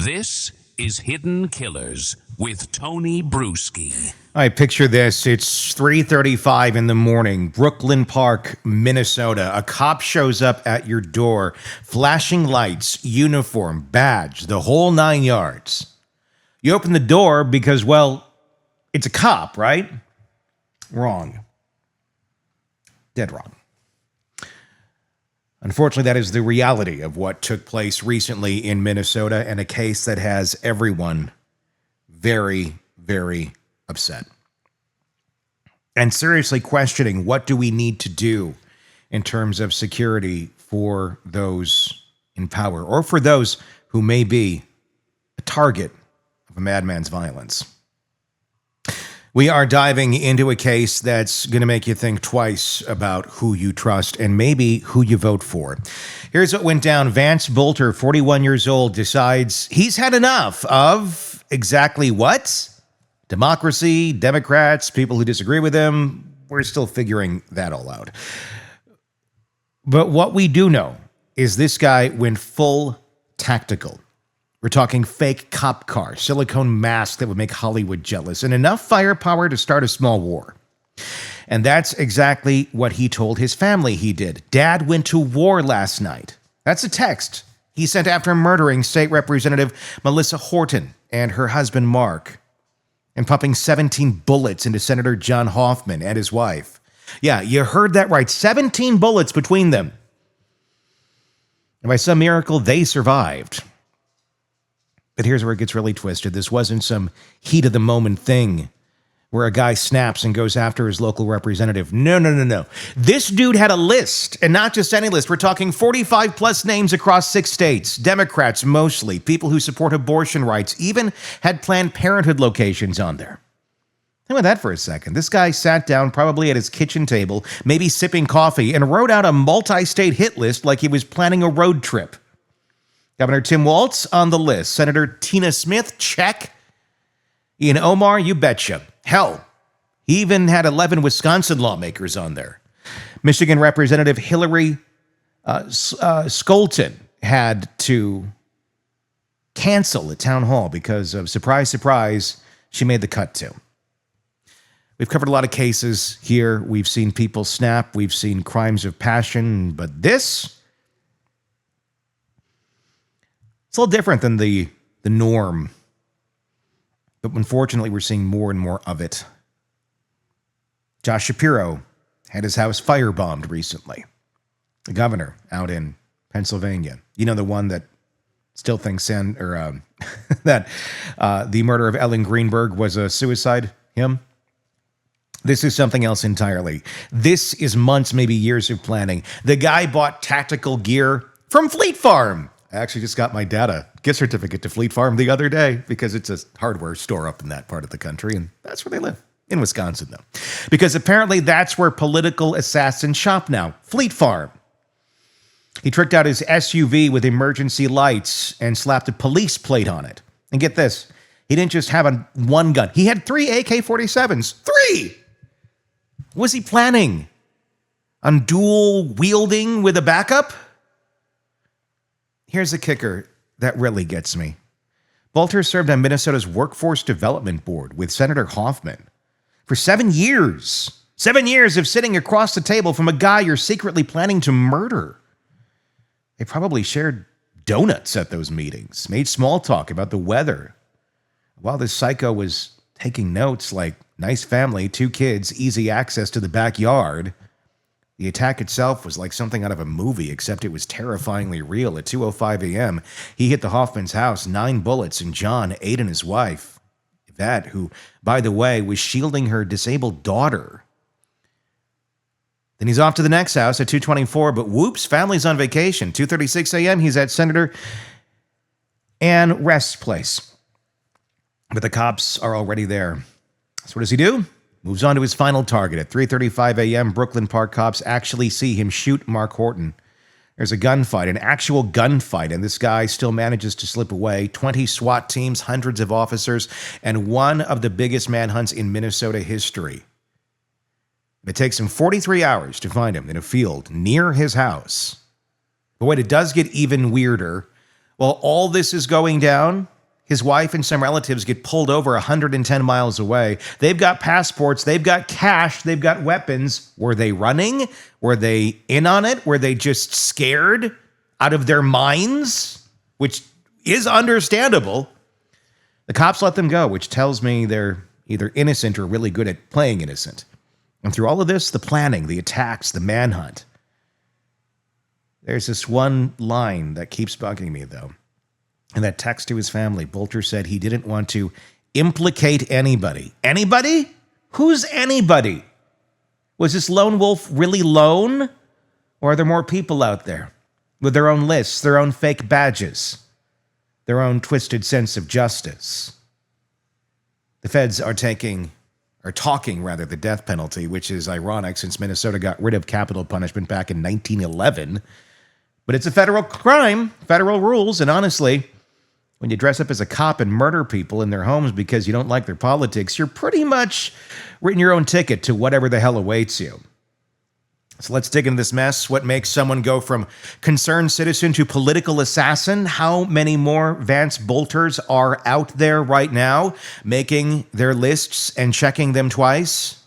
This is Hidden Killers with Tony Bruschi. All right, picture this. It's 3:35 in the morning, Brooklyn Park, Minnesota. A cop shows up at your door, flashing lights, uniform, badge, the whole 9 yards. You open the door because, well, it's a cop, right? Wrong. Dead wrong. Unfortunately, that is the reality of what took place recently in Minnesota, and a case that has everyone very, very upset. And seriously questioning, what do we need to do in terms of security for those in power, or for those who may be a target of a madman's violence? We are diving into a case that's going to make you think twice about who you trust and maybe who you vote for. Here's what went down. Vance Boelter, 41 years old, decides he's had enough of exactly what? Democracy, Democrats, people who disagree with him. We're still figuring that all out. But what we do know is this guy went full tactical. We're talking fake cop car, silicone mask that would make Hollywood jealous, and enough firepower to start a small war. And that's exactly what he told his family he did. Dad went to war last night. That's a text he sent after murdering State Representative Melissa Hortman and her husband Mark, and pumping 17 bullets into Senator John Hortman and his wife. Yeah, you heard that right. 17 bullets between them. And by some miracle, they survived. But here's where it gets really twisted. This wasn't some heat-of-the-moment thing where a guy snaps and goes after his local representative. No. This dude had a list, and not just any list. We're talking 45-plus names across 6 states. Democrats mostly, people who support abortion rights, even had Planned Parenthood locations on there. Think about that for a second. This guy sat down probably at his kitchen table, maybe sipping coffee, and wrote out a multi-state hit list like he was planning a road trip. Governor Tim Walz on the list. Senator Tina Smith, check. Ilhan Omar, you betcha. Hell, he even had 11 Wisconsin lawmakers on there. Michigan Representative Hillary Skolton had to cancel a town hall because of, surprise, surprise, she made the cut too. We've covered a lot of cases here. We've seen people snap. We've seen crimes of passion. But this, it's a little different than the norm. But unfortunately, we're seeing more and more of it. Josh Shapiro had his house firebombed recently. The governor out in Pennsylvania. You know, the one that still thinks that the murder of Ellen Greenberg was a suicide him. This is something else entirely. This is months, maybe years of planning. The guy bought tactical gear from Fleet Farm. I actually just got my dad a gift certificate to Fleet Farm the other day because it's a hardware store up in that part of the country, and that's where they live. In Wisconsin, though. Because apparently that's where political assassins shop now. Fleet Farm. He tricked out his SUV with emergency lights and slapped a police plate on it. And get this, he didn't just have one gun. He had 3 AK-47s. 3! Was he planning on dual wielding with a backup? Here's the kicker that really gets me. Boelter served on Minnesota's Workforce Development Board with Senator Hortman for 7 years. 7 years of sitting across the table from a guy you're secretly planning to murder. They probably shared donuts at those meetings, made small talk about the weather, while this psycho was taking notes like, nice family, 2 kids, easy access to the backyard. The attack itself was like something out of a movie, except it was terrifyingly real. At 2:05 a.m., he hit the Hortman's house, 9 bullets, and John, 8, and his wife, Yvette, who, by the way, was shielding her disabled daughter. Then he's off to the next house at 2:24, but whoops, family's on vacation. 2:36 a.m., he's at Senator Ann Rest's place. But the cops are already there. So what does he do? Moves on to his final target. At 3:35 a.m., Brooklyn Park cops actually see him shoot Mark Hortman. There's a gunfight, an actual gunfight, and this guy still manages to slip away. 20 SWAT teams, hundreds of officers, and one of the biggest manhunts in Minnesota history. It takes him 43 hours to find him in a field near his house. But wait, it does get even weirder. While all this is going down, His wife and some relatives get pulled over 110 miles away. They've got passports. They've got cash. They've got weapons. Were they running? Were they in on it? Were they just scared out of their minds? Which is understandable. The cops let them go, which tells me they're either innocent or really good at playing innocent. And through all of this, the planning, the attacks, the manhunt, there's this one line that keeps bugging me, though. In that text to his family, Boelter said he didn't want to implicate anybody. Anybody? Who's anybody? Was this lone wolf really lone? Or are there more people out there with their own lists, their own fake badges, their own twisted sense of justice? The feds are talking the death penalty, which is ironic since Minnesota got rid of capital punishment back in 1911. But it's a federal crime, federal rules, and honestly, when you dress up as a cop and murder people in their homes because you don't like their politics, you're pretty much written your own ticket to whatever the hell awaits you. So let's dig into this mess. What makes someone go from concerned citizen to political assassin? How many more Vance Boelters are out there right now making their lists and checking them twice?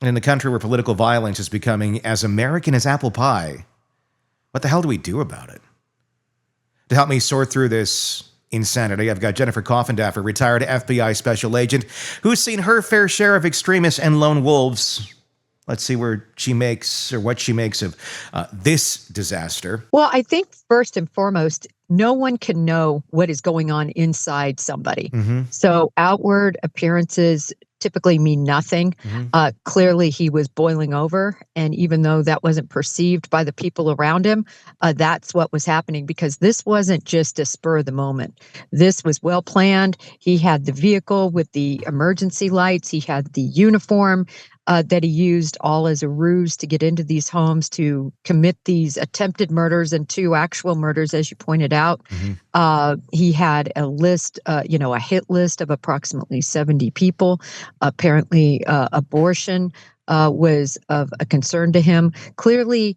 And in a country where political violence is becoming as American as apple pie, what the hell do we do about it? To help me sort through this insanity, I've got Jennifer Coffindaffer, retired FBI special agent, who's seen her fair share of extremists and lone wolves. Let's see what she makes of this disaster. Well, I think first and foremost, no one can know what is going on inside somebody. Mm-hmm. So outward appearances typically mean nothing. Mm-hmm. Clearly, he was boiling over. And even though that wasn't perceived by the people around him, that's what was happening, because this wasn't just a spur of the moment. This was well planned. He had the vehicle with the emergency lights. He had the uniform that he used all as a ruse to get into these homes to commit these attempted murders and 2 actual murders, as you pointed out. Mm-hmm. He had a list, a hit list of approximately 70 people. Apparently, abortion was of a concern to him. Clearly,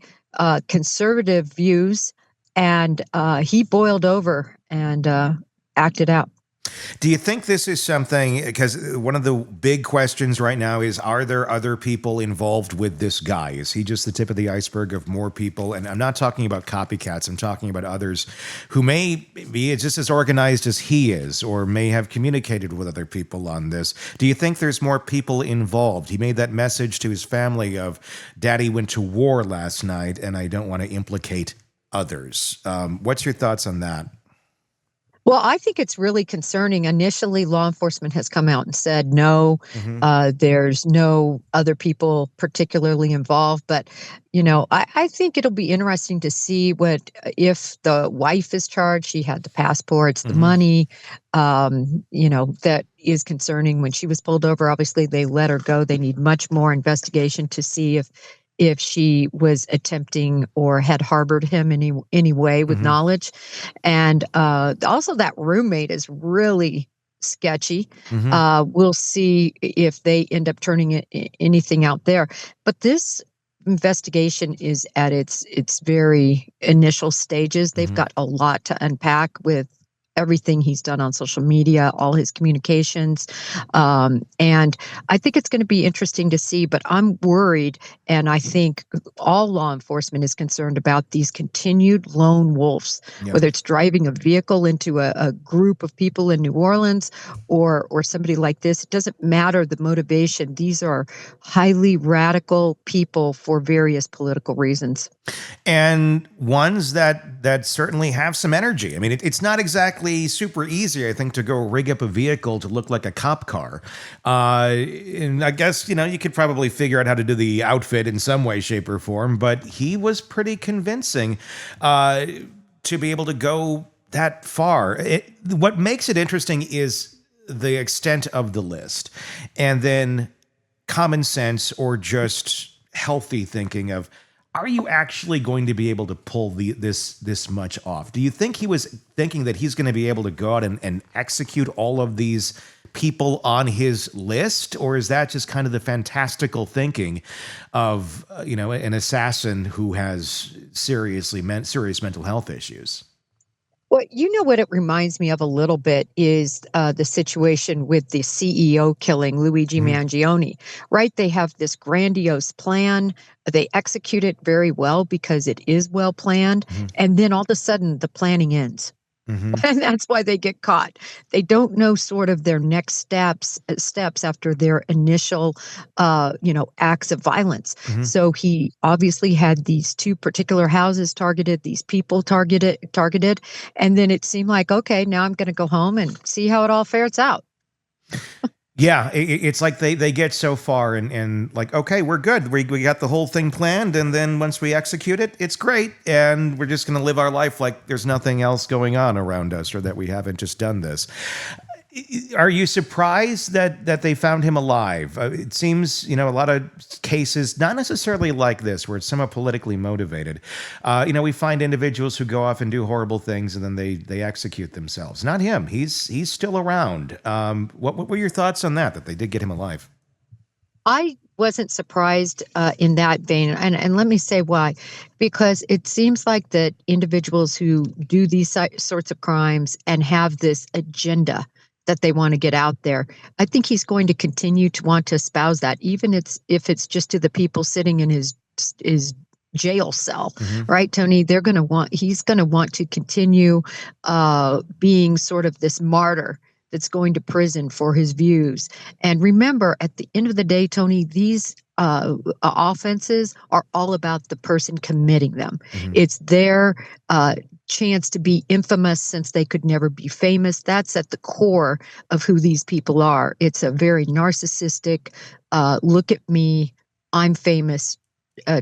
conservative views, and he boiled over and acted out. Do you think this is something, because one of the big questions right now is, are there other people involved with this guy? Is he just the tip of the iceberg of more people? And I'm not talking about copycats. I'm talking about others who may be just as organized as he is, or may have communicated with other people on this. Do you think there's more people involved? He made that message to his family of, Daddy went to war last night, and I don't want to implicate others. What's your thoughts on that? Well, I think it's really concerning. Initially, law enforcement has come out and said, no, there's no other people particularly involved. But, I think it'll be interesting to see if the wife is charged. She had the passports, the money, that is concerning. When she was pulled over, obviously, they let her go. They need much more investigation to see if she was attempting or had harbored him in any way with knowledge. And also that roommate is really sketchy. We'll see if they end up turning anything out there. But this investigation is at its very initial stages. They've got a lot to unpack with everything he's done on social media, all his communications. And I think it's going to be interesting to see, but I'm worried, and I think all law enforcement is concerned about these continued lone wolves, whether it's driving a vehicle into a group of people in New Orleans or somebody like this. It doesn't matter the motivation. These are highly radical people for various political reasons. And ones that certainly have some energy. I mean, it's not exactly super easy, I think, to go rig up a vehicle to look like a cop car. And I guess, you could probably figure out how to do the outfit in some way, shape, or form, but he was pretty convincing to be able to go that far. What makes it interesting is the extent of the list, and then common sense or just healthy thinking of, are you actually going to be able to pull this much off? Do you think he was thinking that he's going to be able to go out and execute all of these people on his list? Or is that just kind of the fantastical thinking of, an assassin who has serious mental health issues? Well, you know what it reminds me of a little bit is the situation with the CEO killing Luigi Mhm, Mangione, right? They have this grandiose plan. They execute it very well because it is well planned. mhm, And then all of a sudden, the planning ends. mhm. And that's why they get caught. They don't know sort of their next steps after their initial, acts of violence. Mhm. So he obviously had these two particular houses targeted, these people targeted, and then it seemed like, okay, now I'm going to go home and see how it all fares out. Yeah, it's like they get so far and like, okay, we're good. We got the whole thing planned, and then once we execute it, it's great, and we're just going to live our life like there's nothing else going on around us, or that we haven't just done this. Are you surprised that they found him alive? It seems, a lot of cases, not necessarily like this, where it's somewhat politically motivated. We find individuals who go off and do horrible things, and then they execute themselves. Not him. He's still around. What were your thoughts on that they did get him alive? I wasn't surprised in that vein. And let me say why. Because it seems like that individuals who do these sorts of crimes and have this agenda that they want to get out there, I think he's going to continue to want to espouse that, even if it's just to the people sitting in his jail cell, Hmm. right, Tony? He's going to want to continue being sort of this martyr that's going to prison for his views. And remember, at the end of the day, Tony, these offenses are all about the person committing them. Hmm. It's their chance to be infamous since they could never be famous. That's at the core of who these people are. It's a very narcissistic, look at me, I'm famous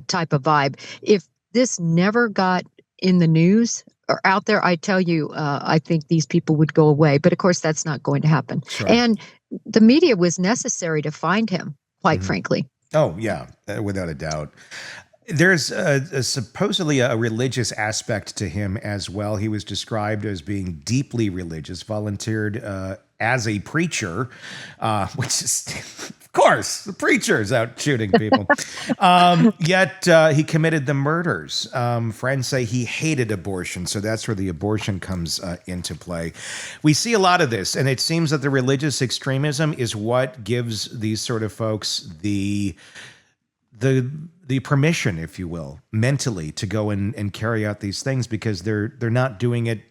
type of vibe. If this never got in the news or out there, I tell you, I think these people would go away. But of course, that's not going to happen. Sure. And the media was necessary to find him, quite Hmm. frankly. Oh yeah, without a doubt. There's supposedly a religious aspect to him as well. He was described as being deeply religious, volunteered as a preacher, which is, of course, the preacher's out shooting people. Yet he committed the murders. Friends say he hated abortion, so that's where the abortion comes into play. We see a lot of this, and it seems that the religious extremism is what gives these sort of folks the permission, if you will, mentally to go and carry out these things, because they're not doing it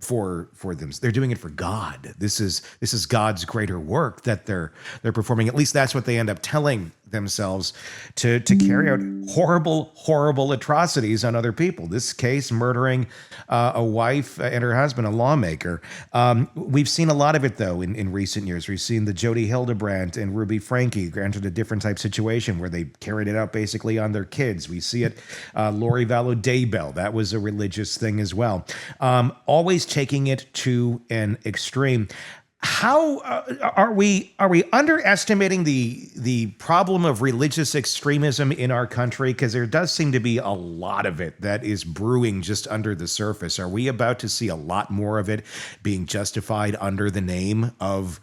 for them. They're doing it for God. This is God's greater work that they're performing. At least that's what they end up telling themselves, to carry out horrible atrocities on other people. This case, murdering a wife and her husband, a lawmaker. We've seen a lot of it, though, in recent years. We've seen the Jody Hildebrandt and Ruby Franke, granted a different type situation where they carried it out basically on their kids. We see it, Lori Vallow Daybell. That was a religious thing as well. Always taking it to an extreme. How are we underestimating the problem of religious extremism in our country? Because there does seem to be a lot of it that is brewing just under the surface. Are we about to see a lot more of it being justified under the name of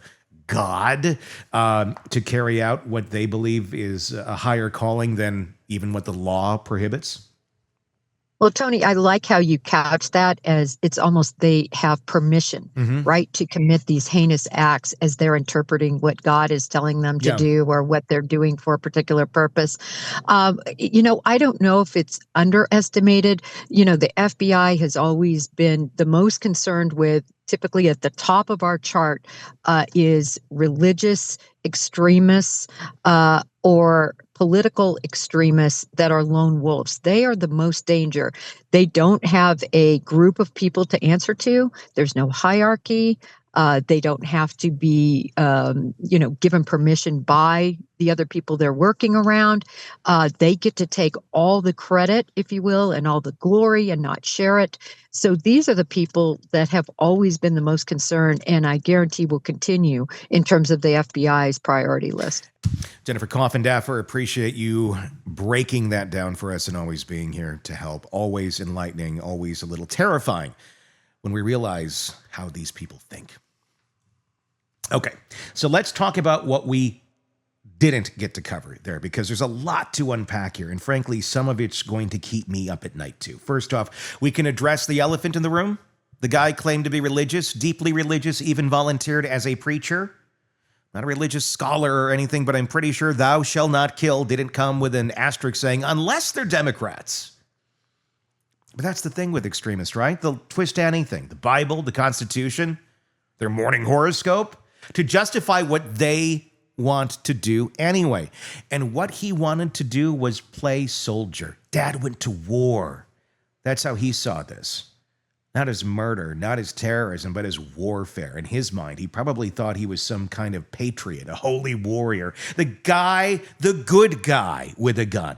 God, to carry out what they believe is a higher calling than even what the law prohibits? Well, Tony, I like how you couch that as it's almost they have permission, Hmm. right, to commit these heinous acts as they're interpreting what God is telling them to Yeah. do or what they're doing for a particular purpose. I don't know if it's underestimated. The FBI has always been the most concerned with, typically at the top of our chart, is religious extremists or political extremists that are lone wolves. They are the most danger. They don't have a group of people to answer to. There's no hierarchy. They don't have to be, given permission by the other people they're working around. They get to take all the credit, if you will, and all the glory and not share it. So these are the people that have always been the most concerned, and I guarantee will continue in terms of the FBI's priority list. Jennifer Coffindaffer, appreciate you breaking that down for us and always being here to help. Always enlightening, always a little terrifying when we realize how these people think. Okay, so let's talk about what we didn't get to cover there, because there's a lot to unpack here, and frankly, some of it's going to keep me up at night too. First off, we can address the elephant in the room. The guy claimed to be religious, deeply religious, even volunteered as a preacher. Not a religious scholar or anything, but I'm pretty sure thou shalt not kill didn't come with an asterisk saying, unless they're Democrats. But that's the thing with extremists, right? They'll twist anything, the Bible, the Constitution, their morning horoscope, to justify what they want to do anyway. And what he wanted to do was play soldier. Dad went to war. That's how he saw this. Not as murder, not as terrorism, but as warfare. In his mind, he probably thought he was some kind of patriot, a holy warrior, the guy, the good guy with a gun.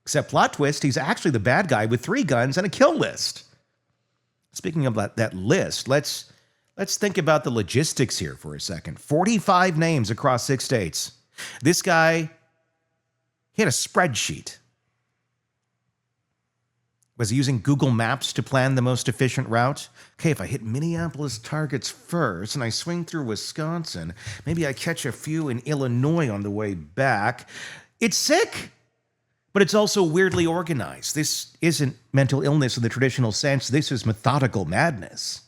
Except plot twist, he's actually the bad guy with 3 guns and a kill list. Speaking of that list, let's think about the logistics here for a second. 45 names across 6 states. This guy, he had a spreadsheet. Was he using Google Maps to plan the most efficient route? Okay, if I hit Minneapolis targets first and I swing through Wisconsin, maybe I catch a few in Illinois on the way back. It's sick, but it's also weirdly organized. This isn't mental illness in the traditional sense. This is methodical madness.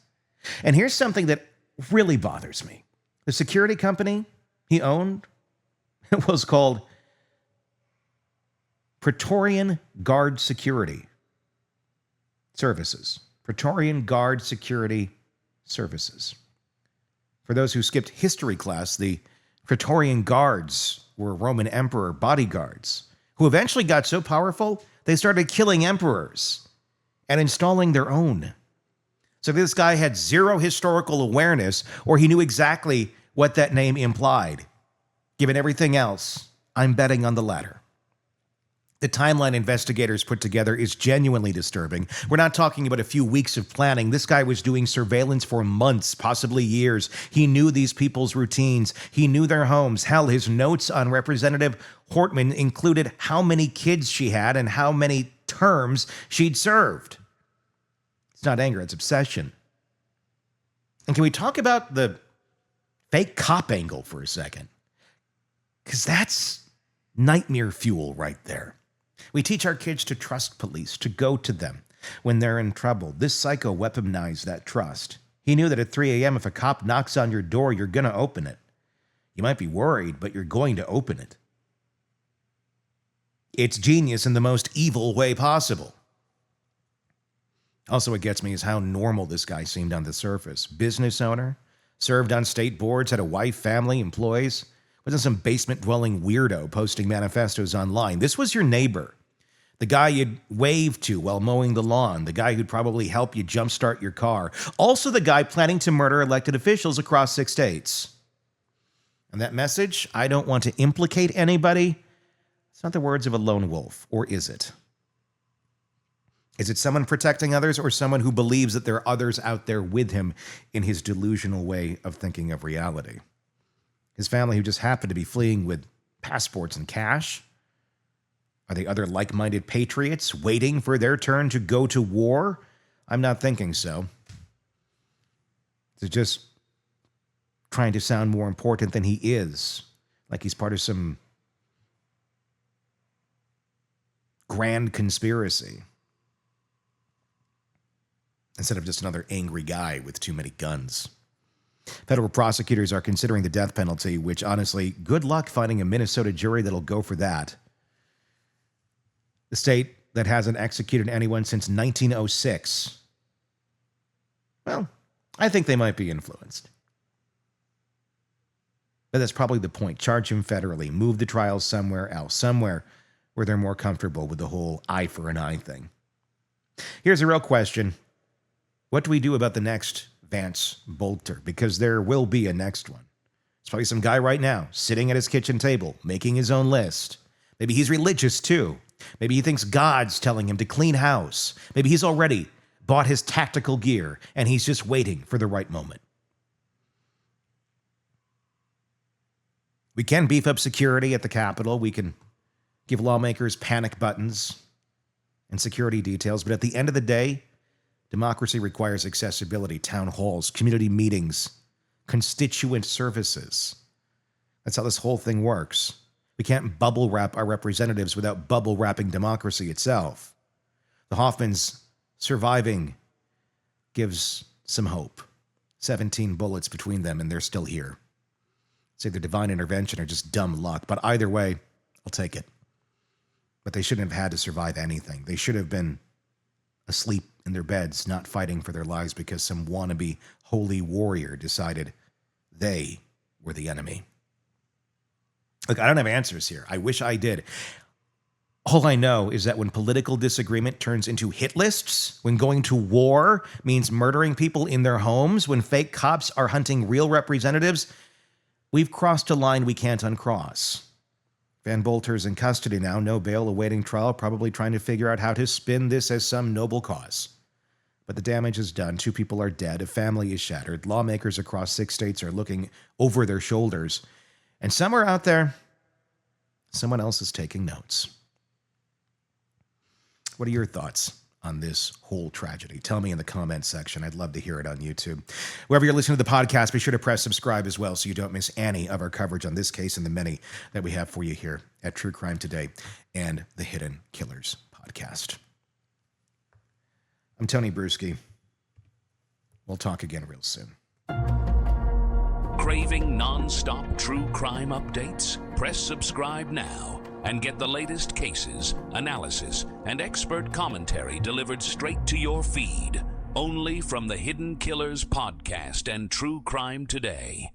And here's something that really bothers me. The security company he owned was called Praetorian Guard Security Services. Praetorian Guard Security Services. For those who skipped history class, the Praetorian Guards were Roman emperor bodyguards who eventually got so powerful they started killing emperors and installing their own. So this guy had zero historical awareness, or he knew exactly what that name implied. Given everything else, I'm betting on the latter. The timeline investigators put together is genuinely disturbing. We're not talking about a few weeks of planning. This guy was doing surveillance for months, possibly years. He knew these people's routines. He knew their homes. Hell, his notes on Representative Hortman included how many kids she had and how many terms she'd served. It's not anger, it's obsession. And can we talk about the fake cop angle for a second? Because that's nightmare fuel right there. We teach our kids to trust police, to go to them when they're in trouble. This psycho weaponized that trust. He knew that at 3 a.m., if a cop knocks on your door, you're going to open it. You might be worried, but you're going to open it. It's genius in the most evil way possible. Also, what gets me is how normal this guy seemed on the surface. Business owner, served on state boards, had a wife, family, employees. Wasn't some basement-dwelling weirdo posting manifestos online. This was your neighbor. The guy you'd wave to while mowing the lawn. The guy who'd probably help you jumpstart your car. Also the guy planning to murder elected officials across 6 states. And that message, I don't want to implicate anybody. It's not the words of a lone wolf, or is it? Is it someone protecting others or someone who believes that there are others out there with him in his delusional way of thinking of reality? His family who just happened to be fleeing with passports and cash? Are they other like-minded patriots waiting for their turn to go to war? I'm not thinking so. They're just trying to sound more important than he is, like he's part of some grand conspiracy, instead of just another angry guy with too many guns. Federal prosecutors are considering the death penalty, which honestly, good luck finding a Minnesota jury that'll go for that. The state that hasn't executed anyone since 1906. Well, I think they might be influenced. But that's probably the point. Charge him federally. Move the trial somewhere else. Somewhere where they're more comfortable with the whole eye for an eye thing. Here's a real question. What do we do about the next Vance Boelter? Because there will be a next one. It's probably some guy right now sitting at his kitchen table, making his own list. Maybe he's religious too. Maybe he thinks God's telling him to clean house. Maybe he's already bought his tactical gear and he's just waiting for the right moment. We can beef up security at the Capitol. We can give lawmakers panic buttons and security details. But at the end of the day, democracy requires accessibility, town halls, community meetings, constituent services. That's how this whole thing works. We can't bubble wrap our representatives without bubble wrapping democracy itself. The Hoffman's surviving gives some hope. 17 bullets between them, and they're still here. It's either divine intervention or just dumb luck. But either way, I'll take it. But they shouldn't have had to survive anything. They should have been asleep in their beds, not fighting for their lives because some wannabe holy warrior decided they were the enemy. Look, I don't have answers here. I wish I did. All I know is that when political disagreement turns into hit lists, when going to war means murdering people in their homes, when fake cops are hunting real representatives, we've crossed a line we can't uncross. Van Boelter's in custody now, no bail, awaiting trial, probably trying to figure out how to spin this as some noble cause. But the damage is done. 2 people are dead. A family is shattered. Lawmakers across 6 states are looking over their shoulders. And somewhere out there, someone else is taking notes. What are your thoughts on this whole tragedy? Tell me in the comments section. I'd love to hear it on YouTube. Wherever you're listening to the podcast, be sure to press subscribe as well so you don't miss any of our coverage on this case and the many that we have for you here at True Crime Today and the Hidden Killers podcast. I'm Tony Bruschi. We'll talk again real soon. Craving non-stop true crime updates? Press subscribe now and get the latest cases, analysis, and expert commentary delivered straight to your feed. Only from the Hidden Killers podcast and True Crime Today.